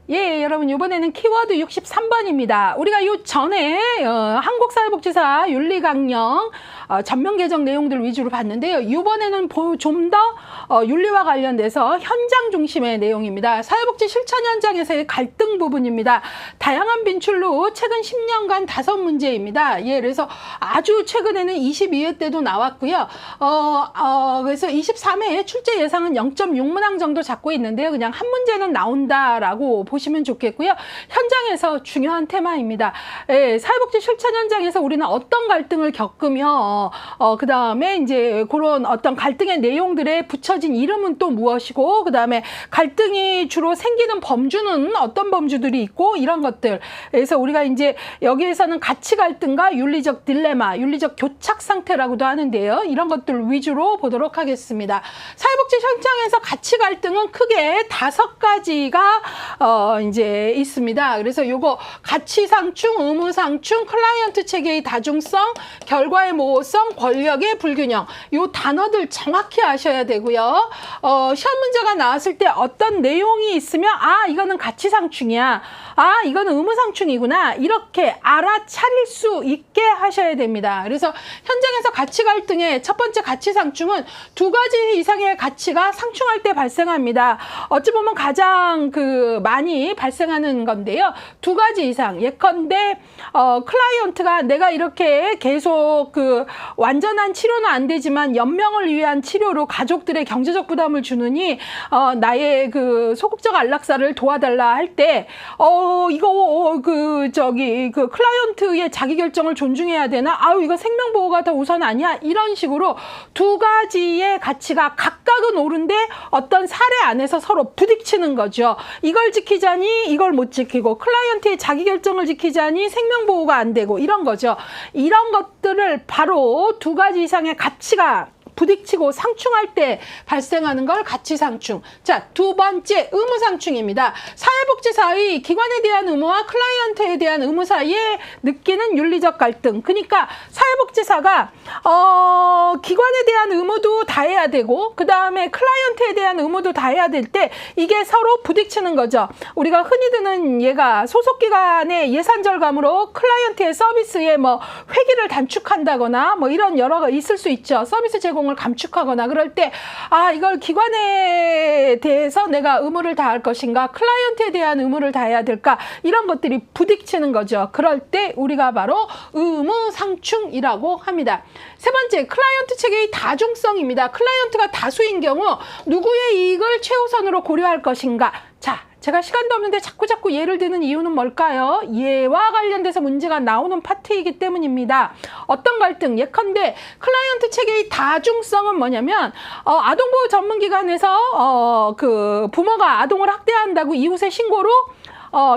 예, 여러분 이번에는 키워드 63번입니다. 우리가 요 전에 한국사회복지사 윤리강령 전면 개정 내용들 위주로 봤는데요. 이번에는 좀 더 윤리와 관련돼서 현장 중심의 내용입니다. 사회복지 실천 현장에서의 갈등 부분입니다. 다양한 빈출로 최근 10년간 5문제입니다. 예, 그래서 아주 최근에는 22회 때도 나왔고요. 그래서 23회에 출제 예상은 0.6문항 정도 잡고 있는데요. 그냥 한 문제는 나온다라고 보시면 좋겠고요. 현장에서 중요한 테마입니다. 예, 사회복지 실천 현장에서 우리는 어떤 갈등을 겪으며 그 다음에 이제 그런 어떤 갈등의 내용들에 붙여진 이름은 또 무엇이고, 그 다음에 갈등이 주로 생기는 범주는 어떤 범주들이 있고, 이런 것들. 그래서 우리가 이제 여기에서는 가치 갈등과 윤리적 딜레마, 윤리적 교착 상태라고도 하는데요. 이런 것들 위주로 보도록 하겠습니다. 사회복지 현장에서 가치 갈등은 크게 5가지가 이제 있습니다. 그래서 요거 가치상충, 의무상충, 클라이언트 체계의 다중성, 결과의 모호성, 권력의 불균형, 요 단어들 정확히 아셔야 되고요. 시험 문제가 나왔을 때 어떤 내용이 있으면 이거는 가치상충이야, 이거는 의무상충이구나, 이렇게 알아차릴 수 있게 하셔야 됩니다. 그래서 현장에서 가치 갈등의 첫 번째 가치상충은 2가지 이상의 가치가 상충할 때 발생합니다. 어찌 보면 가장 많이 발생하는 건데요. 2가지 이상. 예컨대 클라이언트가 내가 이렇게 계속 완전한 치료는 안 되지만 연명을 위한 치료로 가족들의 경제적 부담을 주느니 나의 소극적 안락사를 도와달라 할 때 이거 클라이언트의 자기 결정을 존중해야 되나? 이거 생명보호가 더 우선 아니야? 이런 식으로 2가지의 가치가 각각은 옳은데 어떤 사례 안에서 서로 부딪히는 거죠. 이걸 지키자니 이걸 못 지키고, 클라이언트의 자기 결정을 지키자니 생명보호가 안 되고, 이런 거죠. 이런 것들을 바로 2가지 이상의 가치가 부딪히고 상충할 때 발생하는 걸 가치상충. 자, 2번째 의무상충입니다. 사회복지사의 기관에 대한 의무와 클라이언트에 대한 의무 사이에 느끼는 윤리적 갈등. 그러니까 사회복지사가 기관에 대한 의무도 다 해야 되고, 그 다음에 클라이언트에 대한 의무도 다 해야 될 때 이게 서로 부딪히는 거죠. 우리가 흔히 드는 예가 소속기관의 예산 절감으로 클라이언트의 서비스에 회기를 단축한다거나 이런 여러가 있을 수 있죠. 서비스 제공을 감축하거나 그럴 때 이걸 기관에 대해서 내가 의무를 다할 것인가, 클라이언트에 대한 의무를 다해야 될까, 이런 것들이 부딪히는 거죠. 그럴 때 우리가 바로 의무상충이라고 합니다. 세 번째, 클라이언트 체계의 다중성입니다. 클라이언트가 다수인 경우 누구의 이익을 최우선으로 고려할 것인가. 자, 제가 시간도 없는데 자꾸 예를 드는 이유는 뭘까요? 예와 관련돼서 문제가 나오는 파트이기 때문입니다. 어떤 갈등? 예컨대 클라이언트 체계의 다중성은 뭐냐면 아동보호 전문기관에서 부모가 아동을 학대한다고 이웃의 신고로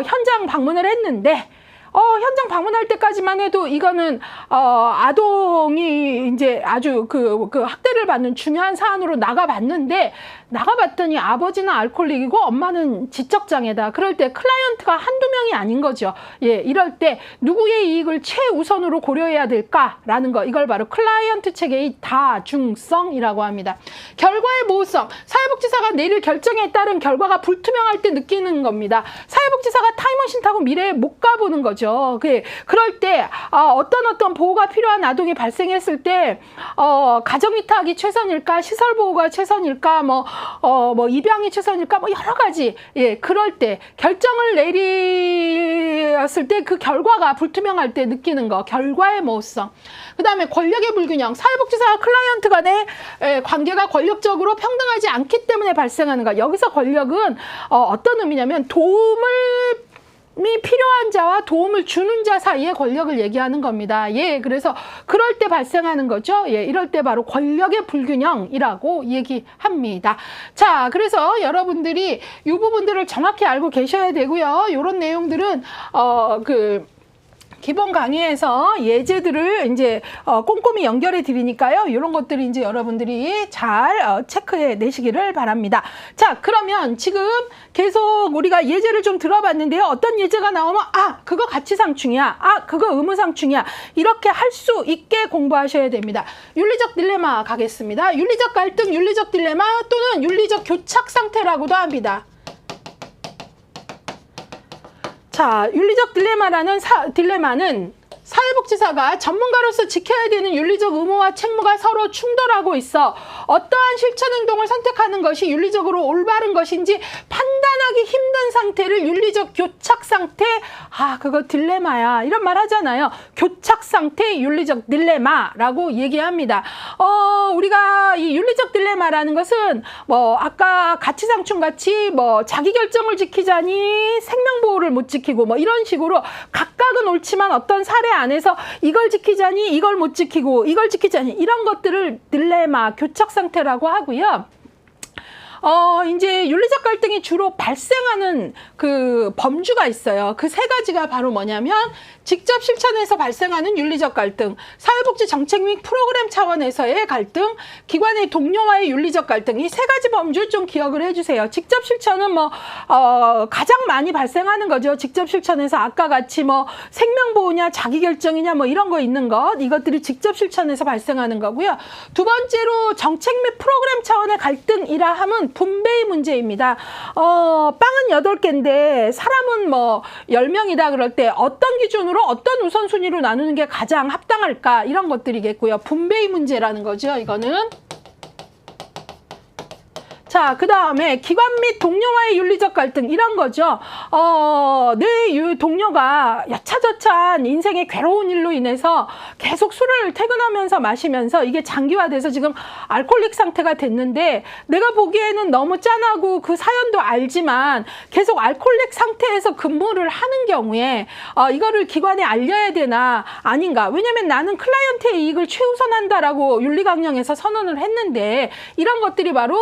현장 방문을 했는데, 현장 방문할 때까지만 해도 이거는 아동이 이제 아주 학대를 받는 중요한 사안으로 나가봤는데, 나가봤더니 아버지는 알코올릭이고 엄마는 지적장애다. 그럴 때 클라이언트가 한두 명이 아닌 거죠. 예, 이럴 때 누구의 이익을 최우선으로 고려해야 될까라는 거, 이걸 바로 클라이언트 체계의 다중성이라고 합니다. 결과의 모호성, 사회복지사가 내릴 결정에 따른 결과가 불투명할 때 느끼는 겁니다. 사회복지사가 타임머신 타고 미래에 못 가보는 거죠. 그럴 때 어떤 보호가 필요한 아동이 발생했을 때 가정위탁이 최선일까, 시설보호가 최선일까, 입양이 최선일까, 여러 가지. 예, 그럴 때 결정을 내렸을 때 그 결과가 불투명할 때 느끼는 거, 결과의 모호성. 그 다음에 권력의 불균형, 사회복지사와 클라이언트 간의 관계가 권력적으로 평등하지 않기 때문에 발생하는 거. 여기서 권력은 어떤 의미냐면 도움이 필요한 자와 도움을 주는 자 사이의 권력을 얘기하는 겁니다. 예, 그래서 그럴 때 발생하는 거죠. 예, 이럴 때 바로 권력의 불균형이라고 얘기합니다. 자, 그래서 여러분들이 이 부분들을 정확히 알고 계셔야 되고요. 이런 내용들은 기본 강의에서 예제들을 이제 꼼꼼히 연결해 드리니까요. 이런 것들이 이제 여러분들이 잘 체크해 내시기를 바랍니다. 자, 그러면 지금 계속 우리가 예제를 좀 들어봤는데요. 어떤 예제가 나오면 그거 가치상충이야, 그거 의무상충이야, 이렇게 할 수 있게 공부하셔야 됩니다. 윤리적 딜레마 가겠습니다. 윤리적 갈등, 윤리적 딜레마 또는 윤리적 교착 상태라고도 합니다. 자, 윤리적 딜레마는 사회복지사가 전문가로서 지켜야 되는 윤리적 의무와 책무가 서로 충돌하고 있어 어떠한 실천 행동을 선택하는 것이 윤리적으로 올바른 것인지 판단하기 힘든 상태를 윤리적 교착 상태, 그거 딜레마야 이런 말 하잖아요. 교착 상태 윤리적 딜레마라고 얘기합니다. 우리가 이 윤리적 딜레마라는 것은 뭐 아까 가치상충 같이 뭐 자기결정을 지키자니 생명보호를 못 지키고 뭐 이런 식으로 각각은 옳지만 어떤 사례 안에서 이걸 지키자니 이걸 못 지키고 이걸 지키자니 이런 것들을 딜레마, 교착 상태라고 하고요. 이제 윤리적 갈등이 주로 발생하는 그 범주가 있어요. 그 세 가지가 바로 뭐냐면 직접 실천에서 발생하는 윤리적 갈등, 사회복지 정책 및 프로그램 차원에서의 갈등, 기관의 동료와의 윤리적 갈등, 이 세 가지 범주 좀 기억을 해주세요. 직접 실천은 뭐 가장 많이 발생하는 거죠. 직접 실천에서 아까 같이 뭐 생명보호냐 자기결정이냐 뭐 이런 거 있는 것, 이것들이 직접 실천에서 발생하는 거고요. 두 번째로 정책 및 프로그램 차원의 갈등이라 함은 분배의 문제입니다. 빵은 8개인데 사람은 뭐 10명이다 그럴 때 어떤 기준으로 어떤 우선순위로 나누는 게 가장 합당할까 이런 것들이겠고요. 분배의 문제라는 거죠. 이거는. 자, 그 다음에 기관 및 동료와의 윤리적 갈등 이런 거죠. 내 동료가 여차저차한 인생의 괴로운 일로 인해서 계속 술을 퇴근하면서 마시면서 이게 장기화돼서 지금 알코올릭 상태가 됐는데 내가 보기에는 너무 짠하고 그 사연도 알지만 계속 알코올릭 상태에서 근무를 하는 경우에 이거를 기관에 알려야 되나 아닌가. 왜냐면 나는 클라이언트의 이익을 최우선한다라고 윤리강령에서 선언을 했는데 이런 것들이 바로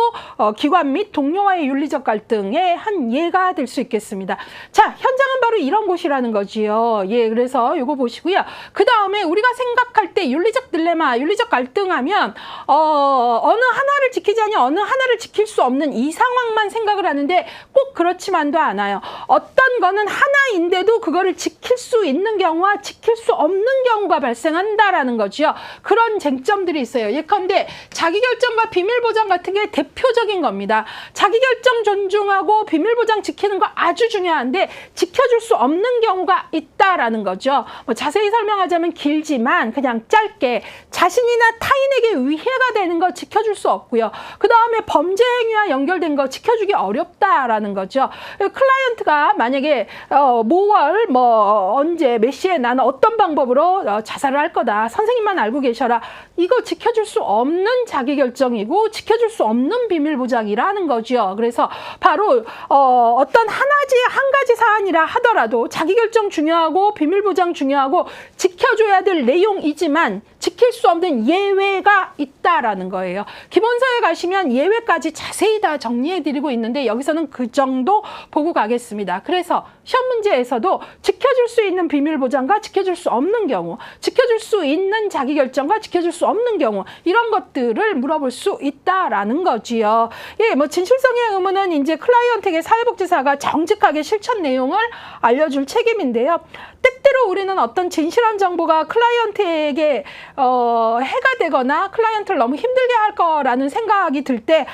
기관 및 동료와의 윤리적 갈등의 한 예가 될 수 있겠습니다. 자, 현장은 바로 이런 곳이라는 거지요. 예, 그래서 이거 보시고요. 그 다음에 우리가 생각할 때 윤리적 딜레마, 윤리적 갈등하면 어느 하나를 지키자니 어느 하나를 지킬 수 없는 이 상황만 생각을 하는데 꼭 그렇지만도 않아요. 어떤 거는 하나인데도 그거를 지킬 수 있는 경우와 지킬 수 없는 경우가 발생한다라는 거죠. 그런 쟁점들이 있어요. 예컨대 자기결정과 비밀보장 같은 게 대표적인 겁니다. 자기결정 존중하고 비밀보장 지키는 거 아주 중요한데 지켜줄 수 없는 경우가 있다라는 거죠. 뭐 자세히 설명하자면 길지만 그냥 짧게 자신이나 타인에게 위해가 되는 거 지켜줄 수 없고요. 그 다음에 범죄 행위와 연결된 거 지켜주기 어렵다라는 거죠. 클라이언트가 만약에 뭐월 뭐 언제 몇 시에 나는 어떤 방법으로 자살을 할 거다. 선생님만 알고 계셔라. 이거 지켜줄 수 없는 자기결정이고 지켜줄 수 없는 비밀보장이라는 거죠. 그래서 바로 어떤 한 가지 사안이라 하더라도 자기결정 중요하고 비밀보장 중요하고 지켜줘야 될 내용이지만 지킬 수 없는 예외가 있다라는 거예요. 기본서에 가시면 예외까지 자세히 다 정리해드리고 있는데 여기서는 그 정도 보고 가겠습니다. 그래서 시험 문제에서도 지켜줄 수 있는 비밀보장과 지켜줄 수 없는 경우, 지켜줄 수 있는 자기결정과 지켜줄 수 없는 경우 이런 것들을 물어볼 수 있다라는 거지요. 예, 뭐 진실성의 의무는 이제 클라이언트에게 사회복지사가 정직하게 실천 내용을 알려줄 책임인데요. 때때로 우리는 어떤 진실한 정보가 클라이언트에게 해가 되거나 클라이언트를 너무 힘들게 할 거라는 생각이 들 때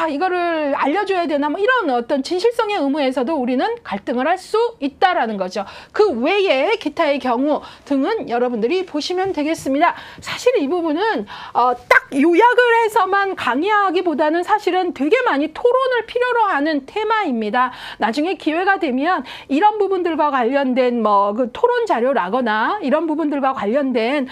이거를 알려줘야 되나 뭐 이런 어떤 진실성의 의무에서도 우리는 갈등을 할 수 있다라는 거죠. 그 외에 기타의 경우 등은 여러분들이 보시면 되겠습니다. 사실 이 부분은 딱 요약을 해서만 강의하기보다는 사실은 되게 많이 토론을 필요로 하는 테마입니다. 나중에 기회가 되면 이런 부분들과 관련된 뭐 그 토론 자료라거나 이런 부분들과 관련된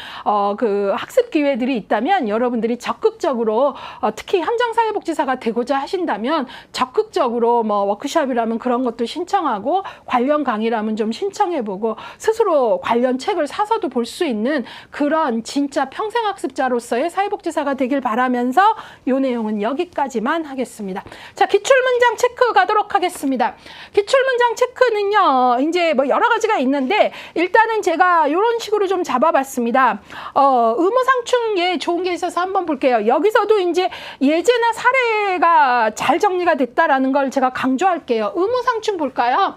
그 학습 기회들이 있다면 여러분들이 적극적으로 특히 현장사회복지사가 되고자 하신다면 적극적으로 뭐 워크숍이라면 그런 것도 신청하고 관련 강의라면 좀 신청해보고 스스로 관련 책을 사서도 볼 수 있는 그런 진짜 평생학습자로서의 사회복지사가 되길 바라면서 이 내용은 여기까지만 하겠습니다. 자, 기출문장 체크 가도록 하겠습니다. 기출문장 체크는요, 이제 뭐 여러 가지가 있는데 일단은 제가 이런 식으로 좀 잡아봤습니다. 의무상충에 좋은 게 있어서 한번 볼게요. 여기서도 이제 예제나 사례가 잘 정리가 됐다라는 걸 제가 강조할게요. 의무상충 볼까요?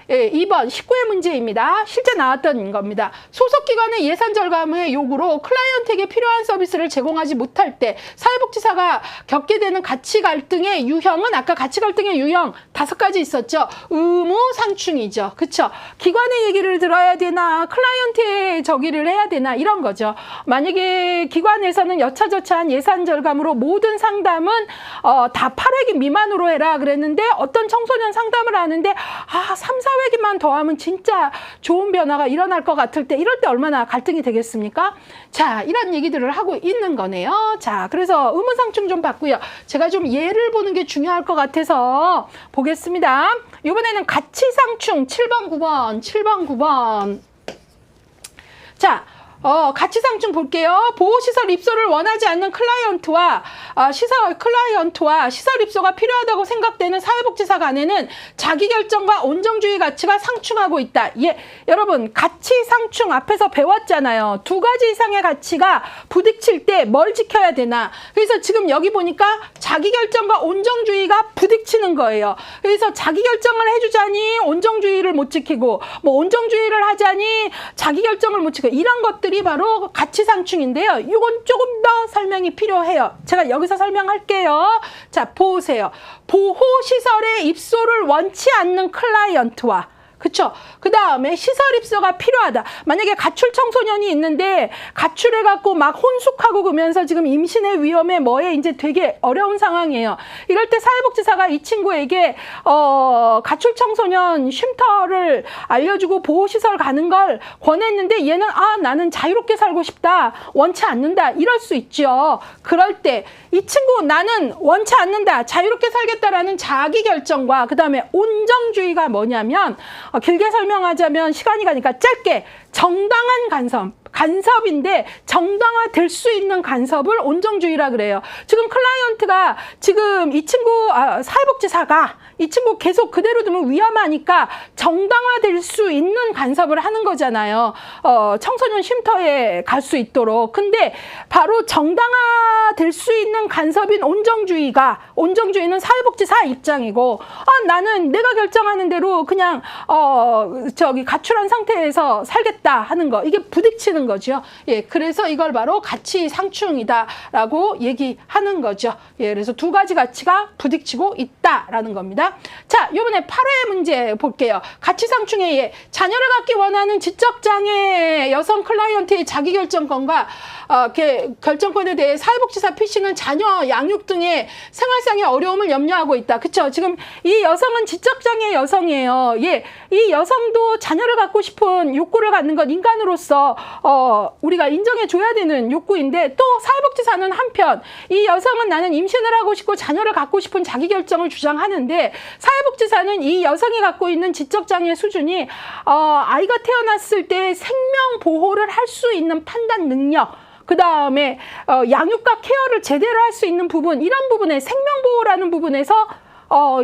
예, 2번 19회 문제입니다. 실제 나왔던 겁니다. 소속기관의 예산 절감의 요구로 클라이언트에게 필요한 서비스를 제공하지 못할 때 사회복지사가 겪게 되는 가치 갈등의 유형은 아까 가치 갈등의 유형 5가지 있었죠. 의무 상충이죠. 그쵸? 기관의 얘기를 들어야 되나 클라이언트의 저기를 해야 되나 이런 거죠. 만약에 기관에서는 여차저차한 예산 절감으로 모든 상담은 다 8회기 미만으로 해라 그랬는데 어떤 청소년 상담을 하는데 3, 4회기만 더하면 진짜 좋은 변화가 일어날 것 같을 때 이럴 때 얼마나 갈등이 되겠습니까? 자, 이런 얘기들을 하고 있는 거네요. 자, 그래서 의무상충 좀 봤고요. 제가 좀 예를 보는 게 중요할 것 같아서 보겠습니다. 이번에는 가치상충 7번, 9번, 7번, 9번. 자, 가치상충 볼게요. 보호시설 입소를 원하지 않는 클라이언트와 시설 입소가 필요하다고 생각되는 사회복지사 간에는 자기결정과 온정주의 가치가 상충하고 있다. 예, 여러분 가치상충 앞에서 배웠잖아요. 2가지 이상의 가치가 부딪힐 때 뭘 지켜야 되나. 그래서 지금 여기 보니까 자기결정과 온정주의가 부딪히는 거예요. 그래서 자기결정을 해주자니 온정주의를 못 지키고 뭐 온정주의를 하자니 자기결정을 못 지키고 이런 것들이 바로 가치상충인데요. 이건 조금 더 설명이 필요해요. 제가 여기서 설명할게요. 자, 보세요. 보호시설에 입소를 원치 않는 클라이언트와 그쵸? 그 다음에 시설 입소가 필요하다. 만약에 가출 청소년이 있는데 가출해갖고 막 혼숙하고 그러면서 지금 임신의 위험에 뭐에 이제 되게 어려운 상황이에요. 이럴 때 사회복지사가 이 친구에게 가출 청소년 쉼터를 알려주고 보호시설 가는 걸 권했는데 얘는 나는 자유롭게 살고 싶다. 원치 않는다. 이럴 수 있죠. 그럴 때 이 친구 나는 원치 않는다. 자유롭게 살겠다라는 자기결정과 그 다음에 온정주의가 뭐냐면 길게 설명하자면 시간이 가니까 짧게 정당한 간섭인데 정당화될 수 있는 간섭을 온정주의라 그래요. 지금 클라이언트가 지금 이 친구 사회복지사가 이 친구 계속 그대로 두면 위험하니까 정당화될 수 있는 간섭을 하는 거잖아요. 청소년 쉼터에 갈 수 있도록. 근데 바로 정당화될 수 있는 간섭인 온정주의는 사회복지사 입장이고 나는 내가 결정하는 대로 그냥 가출한 상태에서 살겠다 하는 거. 이게 부딪히는 거죠. 예, 그래서 이걸 바로 가치 상충이다라고 얘기하는 거죠. 예, 그래서 2가지 가치가 부딪히고 있다라는 겁니다. 자, 이번에 8회 문제 볼게요. 가치 상충의 예. 자녀를 갖기 원하는 지적장애 여성 클라이언트의 자기결정권과 결정권에 대해 사회복지사 PC는 자녀 양육 등의 생활상의 어려움을 염려하고 있다. 그쵸? 지금 이 여성은 지적장애 여성이에요. 예, 이 여성도 자녀를 갖고 싶은 욕구를 갖는 건 인간으로서 우리가 인정해줘야 되는 욕구인데 또 사회복지사는 한편 이 여성은 나는 임신을 하고 싶고 자녀를 갖고 싶은 자기결정을 주장하는데 사회복지사는 이 여성이 갖고 있는 지적장애 수준이 아이가 태어났을 때 생명 보호를 할 수 있는 판단 능력 그 다음에 양육과 케어를 제대로 할 수 있는 부분 이런 부분에 생명보호라는 부분에서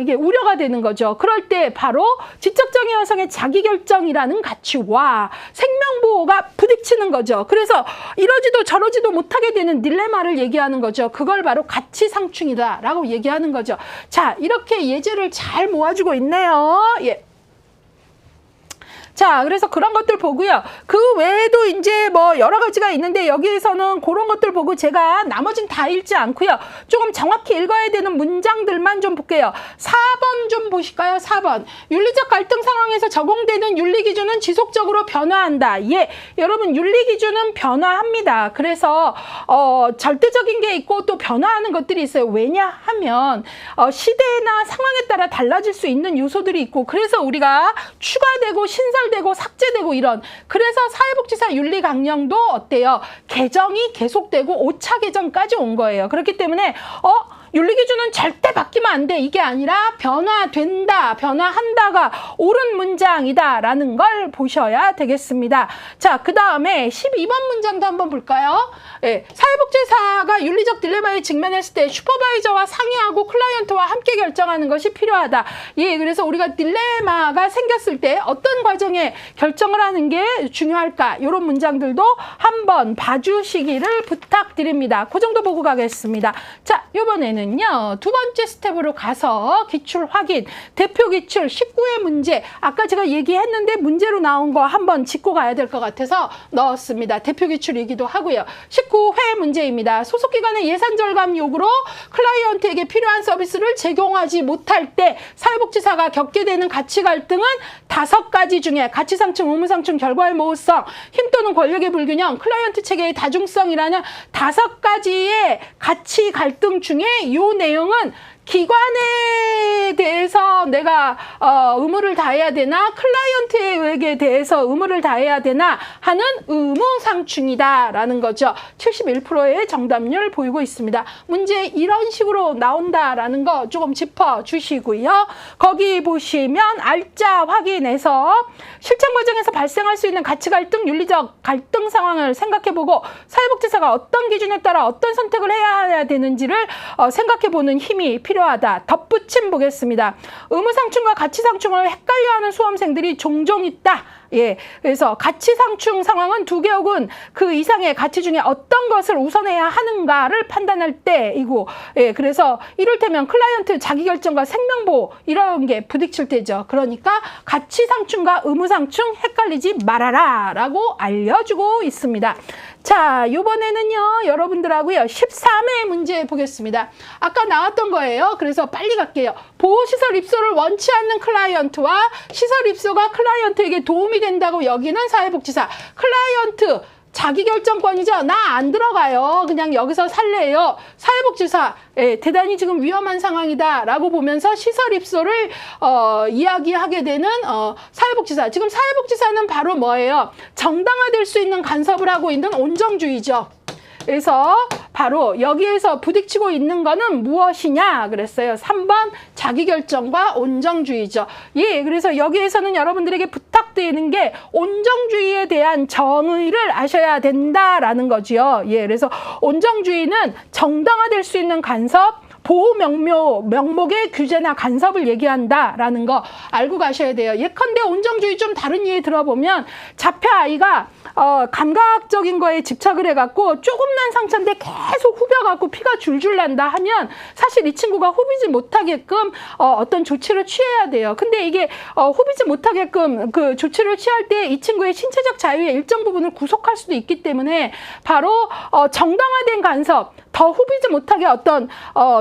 이게 우려가 되는 거죠. 그럴 때 바로 지적장애 여성의 자기결정이라는 가치와 생명보호가 부딪히는 거죠. 그래서 이러지도 저러지도 못하게 되는 딜레마를 얘기하는 거죠. 그걸 바로 가치상충이다라고 얘기하는 거죠. 자, 이렇게 예제를 잘 모아주고 있네요. 예. 자, 그래서 그런 것들 보고요. 그 외에도 이제 뭐 여러 가지가 있는데 여기에서는 그런 것들 보고 제가 나머진 다 읽지 않고요. 조금 정확히 읽어야 되는 문장들만 좀 볼게요. 4번 좀 보실까요? 4번. 윤리적 갈등 상황에서 적용되는 윤리기준은 지속적으로 변화한다. 예, 여러분 윤리기준은 변화합니다. 그래서 절대적인 게 있고 또 변화하는 것들이 있어요. 왜냐하면 시대나 상황에 따라 달라질 수 있는 요소들이 있고 그래서 우리가 추가되고 신설되고 삭제되고 이런 그래서 사회복지사 윤리 강령도 어때요? 개정이 계속되고 5차 개정까지 온 거예요. 그렇기 때문에 윤리기준은 절대 바뀌면 안 돼. 이게 아니라 변화된다, 변화한다가 옳은 문장이다라는 걸 보셔야 되겠습니다. 자, 그 다음에 12번 문장도 한번 볼까요? 예, 사회복지사가 윤리적 딜레마에 직면했을 때 슈퍼바이저와 상의하고 클라이언트와 함께 결정하는 것이 필요하다. 예, 그래서 우리가 딜레마가 생겼을 때 어떤 과정에 결정을 하는 게 중요할까? 이런 문장들도 한번 봐주시기를 부탁드립니다. 그 정도 보고 가겠습니다. 자, 이번에는 이번에는요, 두 번째 스텝으로 가서 기출 확인, 대표 기출 19회 문제, 아까 제가 얘기했는데 문제로 나온 거 한번 짚고 가야 될 것 같아서 넣었습니다. 대표 기출이기도 하고요. 19회 문제입니다. 소속기관의 예산 절감 요구로 클라이언트에게 필요한 서비스를 제공하지 못할 때 사회복지사가 겪게 되는 가치 갈등은 5가지 중에 가치상충, 의무상충, 결과의 모호성, 힘 또는 권력의 불균형, 클라이언트 체계의 다중성이라는 5가지의 가치 갈등 중에 이 내용은 기관에 대해서 내가 의무를 다해야 되나, 클라이언트에게 대해서 의무를 다해야 되나 하는 의무상충이다라는 거죠. 71%의 정답률 보이고 있습니다. 문제 이런 식으로 나온다라는 거 조금 짚어주시고요. 거기 보시면 알짜 확인해서 실천 과정에서 발생할 수 있는 가치 갈등, 윤리적 갈등 상황을 생각해보고 사회복지사가 어떤 기준에 따라 어떤 선택을 해야 되는지를 생각해보는 힘이 필요하다. 덧붙임 보겠습니다. 의무상충과 가치상충을 헷갈려하는 수험생들이 종종 있다. 예, 그래서 가치상충 상황은 두 개 혹은 그 이상의 가치 중에 어떤 것을 우선해야 하는가를 판단할 때이고, 예, 그래서 이를테면 클라이언트 자기결정과 생명보호 이런 게 부딪힐 때죠. 그러니까 가치상충과 의무상충 헷갈리지 말아라 라고 알려주고 있습니다. 자, 이번에는요, 여러분들하고요, 13회 문제 보겠습니다. 아까 나왔던 거예요. 그래서 빨리 갈게요. 보호시설 입소를 원치 않는 클라이언트와 시설 입소가 클라이언트에게 도움이 된다고 여기는 사회복지사. 클라이언트 자기결정권이죠. 나 안 들어가요. 그냥 여기서 살래요. 사회복지사, 예, 대단히 지금 위험한 상황이다 라고 보면서 시설 입소를 이야기하게 되는 사회복지사. 지금 사회복지사는 바로 뭐예요? 정당화될 수 있는 간섭을 하고 있는 온정주의죠. 그래서 바로 여기에서 부딪히고 있는 거는 무엇이냐 그랬어요. 3번 자기결정과 온정주의죠. 예, 그래서 여기에서는 여러분들에게 부탁드리는 게 온정주의에 대한 정의를 아셔야 된다라는 거지요. 예, 그래서 온정주의는 정당화될 수 있는 간섭, 보호 명목의 규제나 간섭을 얘기한다라는 거 알고 가셔야 돼요. 예컨대 온정주의 좀 다른 예에 들어보면 자폐 아이가 감각적인 거에 집착을 해갖고 조금난 상처인데 계속 후벼갖고 피가 줄줄 난다 하면 사실 이 친구가 후비지 못하게끔 어떤 조치를 취해야 돼요. 근데 이게 후비지 못하게끔 그 조치를 취할 때 이 친구의 신체적 자유의 일정 부분을 구속할 수도 있기 때문에 바로 정당화된 간섭, 더 후비지 못하게 어떤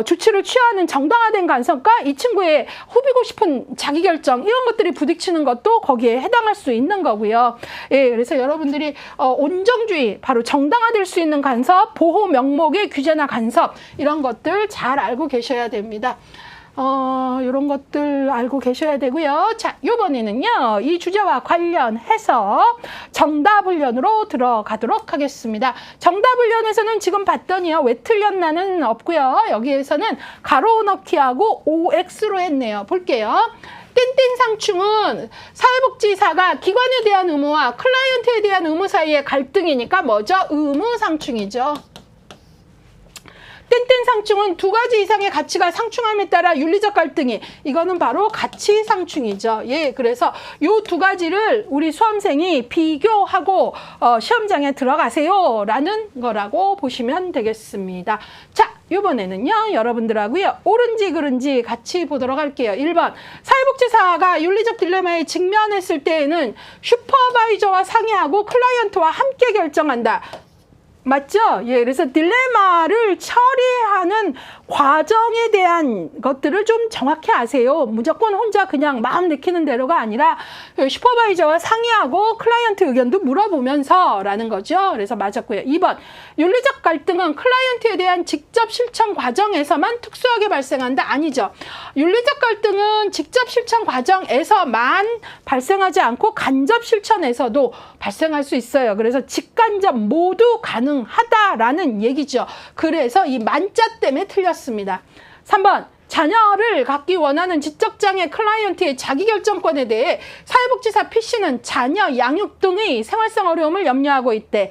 조치를 취하는 정당화된 간섭과 이 친구의 후비고 싶은 자기결정 이런 것들이 부딪히는 것도 거기에 해당할 수 있는 거고요. 예, 그래서 여러분들이 온정주의, 바로 정당화될 수 있는 간섭, 보호 명목의 규제나 간섭 이런 것들 잘 알고 계셔야 됩니다. 이런 것들 알고 계셔야 되고요. 자, 이번에는요, 이 주제와 관련해서 정답훈련으로 들어가도록 하겠습니다. 정답훈련에서는 지금 봤더니요, 왜 틀렸나는 없고요. 여기에서는 가로 넣기하고 OX로 했네요. 볼게요. 땡땡상충은 사회복지사가 기관에 대한 의무와 클라이언트에 대한 의무 사이의 갈등이니까 뭐죠? 의무상충이죠. 땡땡상충은 2가지 이상의 가치가 상충함에 따라 윤리적 갈등이, 이거는 바로 가치상충이죠. 예, 그래서 이 2가지를 우리 수험생이 비교하고 시험장에 들어가세요 라는 거라고 보시면 되겠습니다. 자, 이번에는요, 여러분들하고요, 옳은지 그른지 같이 보도록 할게요. 1번, 사회복지사가 윤리적 딜레마에 직면했을 때에는 슈퍼바이저와 상의하고 클라이언트와 함께 결정한다. 맞죠? 예, 그래서 딜레마를 처리하는 과정에 대한 것들을 좀 정확히 아세요. 무조건 혼자 그냥 마음 내키는 대로가 아니라 슈퍼바이저와 상의하고 클라이언트 의견도 물어보면서 라는 거죠. 그래서 맞았고요. 2번, 윤리적 갈등은 클라이언트에 대한 직접 실천 과정에서만 특수하게 발생한다. 아니죠. 윤리적 갈등은 직접 실천 과정에서만 발생하지 않고 간접 실천에서도 발생할 수 있어요. 그래서 직간접 모두 가능하다라는 얘기죠. 그래서 이 만자 때문에 틀렸습니다. 3번, 자녀를 갖기 원하는 지적장애 클라이언트의 자기결정권에 대해 사회복지사 P씨는 자녀 양육 등의 생활상 어려움을 염려하고 이때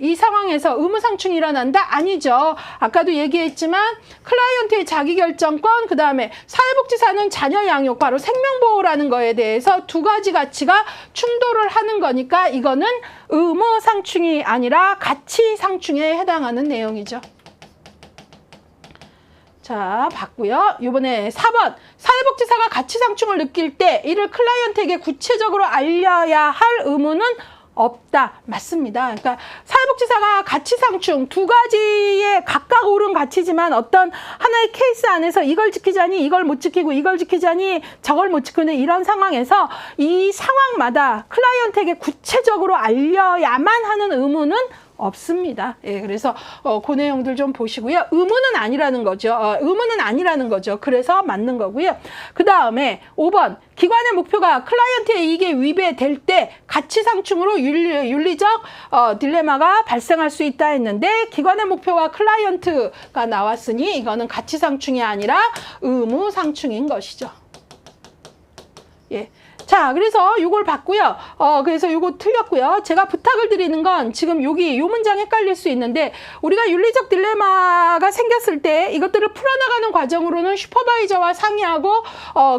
이 상황에서 의무상충이 일어난다? 아니죠. 아까도 얘기했지만 클라이언트의 자기결정권, 그 다음에 사회복지사는 자녀 양육, 바로 생명보호라는 거에 대해서 2가지 가치가 충돌을 하는 거니까 이거는 의무상충이 아니라 가치상충에 해당하는 내용이죠. 자, 봤고요. 이번에 4번. 사회복지사가 가치상충을 느낄 때 이를 클라이언트에게 구체적으로 알려야 할 의무는 없다. 맞습니다. 그러니까 사회복지사가 가치상충 두 가지에 각각 옳은 가치지만 어떤 하나의 케이스 안에서 이걸 지키자니 이걸 못 지키고 이걸 지키자니 저걸 못 지키는 이런 상황에서 이 상황마다 클라이언트에게 구체적으로 알려야만 하는 의무는 없습니다. 예, 그래서 그 내용들 좀 보시고요. 의무는 아니라는 거죠. 의무는 아니라는 거죠. 그래서 맞는 거고요. 그 다음에 5번. 기관의 목표가 클라이언트의 이익에 위배될 때 가치상충으로 윤리적 딜레마가 발생할 수 있다 했는데 기관의 목표와 클라이언트가 나왔으니 이거는 가치상충이 아니라 의무상충인 것이죠. 예. 자, 그래서 요걸 봤고요. 그래서 요거 틀렸고요. 제가 부탁을 드리는 건 지금 여기 요 문장 헷갈릴 수 있는데 우리가 윤리적 딜레마가 생겼을 때 이것들을 풀어나가는 과정으로는 슈퍼바이저와 상의하고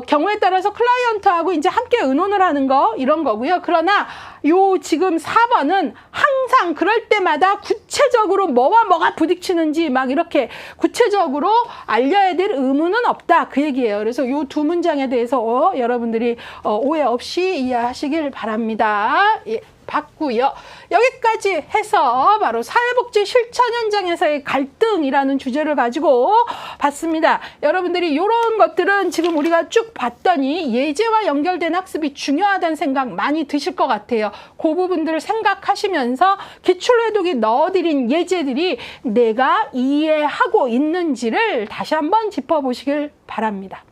경우에 따라서 클라이언트하고 이제 함께 의논을 하는 거 이런 거고요. 그러나 요 지금 4번은 항상 그럴 때마다 구체적으로 뭐와 뭐가 부딪히는지 막 이렇게 구체적으로 알려야 될 의무는 없다. 그 얘기예요. 그래서 요 두 문장에 대해서 여러분들이 오해 없이 이해하시길 바랍니다. 예. 봤고요. 여기까지 해서 바로 사회복지 실천 현장에서의 갈등이라는 주제를 가지고 봤습니다. 여러분들이 이런 것들은 지금 우리가 쭉 봤더니 예제와 연결된 학습이 중요하다는 생각 많이 드실 것 같아요. 그 부분들을 생각하시면서 기출회독에 넣어드린 예제들이 내가 이해하고 있는지를 다시 한번 짚어보시길 바랍니다.